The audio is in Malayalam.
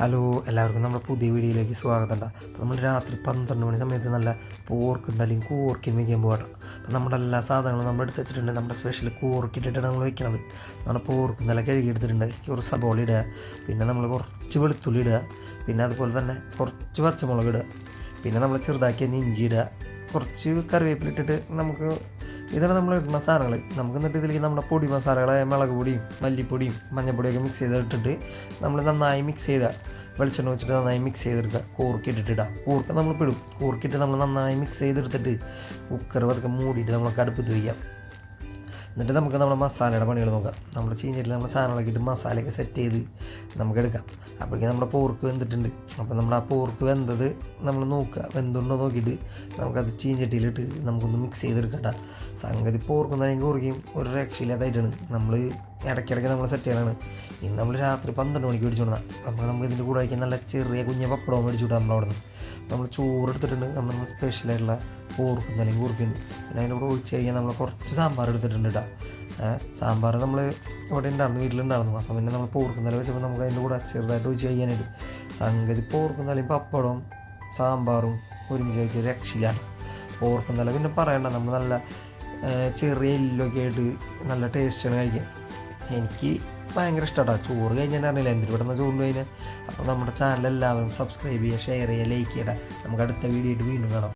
ഹലോ, എല്ലാവർക്കും നമ്മുടെ പുതിയ വീഡിയോയിലേക്ക് സ്വാഗതമുണ്ട്. അപ്പോൾ നമ്മൾ രാത്രി 12 മണി സമയത്ത് നല്ല പോർക്കും തലയും കൂർക്കും വയ്ക്കാൻ പോകണം. അപ്പോൾ നമ്മുടെ എല്ലാ സാധനങ്ങളും നമ്മൾ എടുത്ത് വെച്ചിട്ടുണ്ട്. നമ്മുടെ സ്പെഷ്യൽ കൂർക്കിട്ടിട്ടാണ് നമ്മൾ വയ്ക്കണത്. നമ്മുടെ പോർക്കും തല കഴുകിയെടുത്തിട്ടുണ്ട്. ഒരു സബോള ഇടുക, പിന്നെ നമ്മൾ കുറച്ച് വെളുത്തുള്ളി ഇടുക, പിന്നെ അതുപോലെ തന്നെ കുറച്ച് പച്ചമുളക് ഇടുക, പിന്നെ നമ്മൾ ചെറുതാക്കി ഇഞ്ചി ഇടുക, കുറച്ച് കറിവേപ്പിലിട്ടിട്ട് ഇതാണ് നമ്മൾ ഇടുന്ന സാധനങ്ങൾ. നമുക്ക് എന്നിട്ട് ഇതിലേക്ക് നമ്മുടെ പൊടി മസാലകളായ മുളക് പൊടിയും മല്ലിപ്പൊടിയും മഞ്ഞൾപ്പൊടിയൊക്കെ മിക്സ് ചെയ്തിട്ടിട്ട് നമ്മൾ നന്നായി മിക്സ് ചെയ്താൽ വെളിച്ചെണ്ണ വെച്ചിട്ട് നന്നായി മിക്സ് ചെയ്തെടുക്കുക. കൂർക്കിട്ടിട്ടിടാം. കൂർക്ക നമ്മൾ പിടും. കൂർക്കിട്ട് നമ്മൾ നന്നായി മിക്സ് ചെയ്തെടുത്തിട്ട് കുക്കർ പതുക്കെ മൂടിയിട്ട് നമുക്ക് അടുപ്പത്ത് വയ്ക്കാം. എന്നിട്ട് നമുക്ക് നമ്മുടെ മസാലയുടെ പണികൾ നോക്കാം. നമ്മൾ ചീഞ്ഞിട്ട് നമ്മൾ സാധനങ്ങളൊക്കെ ഇട്ട് മസാലയൊക്കെ സെറ്റ് ചെയ്ത് നമുക്ക് എടുക്കാം. അപ്പോഴേക്കും നമ്മുടെ പോർക്ക് വെന്തിട്ടുണ്ട്. അപ്പോൾ നമ്മൾ ആ പോർക്ക് വെന്തത് നമ്മൾ നോക്കുക, വെന്തുണ്ടോ നോക്കിയിട്ട് നമുക്കത് ചീഞ്ചട്ടിയിലിട്ട് നമുക്കൊന്ന് മിക്സ് ചെയ്തെടുക്കട്ടെ. സംഗതി പോർക്കുന്നതിനും കുറിക്കും ഒരു രക്ഷയില്ലാതായിട്ടാണ്. നമ്മൾ ഇടയ്ക്കിടയ്ക്ക് നമ്മൾ സെറ്റ് ചെയ്യലാണ്. ഇന്ന് നമ്മൾ രാത്രി 12 മണിക്ക് മേടിച്ചു കൊടുത്താൽ അപ്പോൾ നമുക്ക് ഇതിൻ്റെ കൂടെ കഴിക്കാൻ നല്ല ചെറിയ കുഞ്ഞ പപ്പടവും മേടിച്ചു വിടാം. നമ്മളവിടെ നിന്ന് നമ്മൾ ചോറെടുത്തിട്ടുണ്ട്. നമ്മൾ സ്പെഷ്യലായിട്ടുള്ള പോർക്കുന്നതിനും കുറിക്കുന്നുണ്ട്. പിന്നെ അതിൻ്റെ കൂടെ ഒഴിച്ച് കഴിഞ്ഞാൽ നമ്മൾ കുറച്ച് സാമ്പാർ എടുത്തിട്ടുണ്ട് കേട്ടോ. സാമ്പാർ നമ്മൾ ഇവിടെ ഉണ്ടായിരുന്നു, വീട്ടിലുണ്ടായിരുന്നു. അപ്പോൾ പിന്നെ നമ്മൾ പോർക്കുന്നല വെച്ചപ്പോൾ നമുക്ക് അതിൻ്റെ കൂടെ ചെറുതായിട്ട് ഒഴിച്ച് കഴിയാനായിട്ട് സംഗതി പോർക്കുന്നലയും പപ്പടവും സാമ്പാറും ഒരുമിച്ച് കഴിക്കുക രക്ഷയിലാണ്. പോർക്കുന്നല പിന്നെ പറയണ്ട, നമ്മൾ നല്ല ചെറിയ എല്ലൊക്കെ ആയിട്ട് നല്ല ടേസ്റ്റാണ് കഴിക്കാൻ. എനിക്ക് ഭയങ്കര ഇഷ്ടമാണ്. ചോറ് കഴിഞ്ഞാൽ അറിയില്ല എന്തിനു പെട്ടെന്ന് ചോറ് കഴിഞ്ഞാൽ. അപ്പോൾ നമ്മുടെ ചാനൽ എല്ലാവരും സബ്സ്ക്രൈബ് ചെയ്യുക, ഷെയർ ചെയ്യുക, ലൈക്ക് ചെയ്യുക. നമുക്ക് അടുത്ത വീഡിയോ ആയിട്ട് വീണ്ടും കാണാം.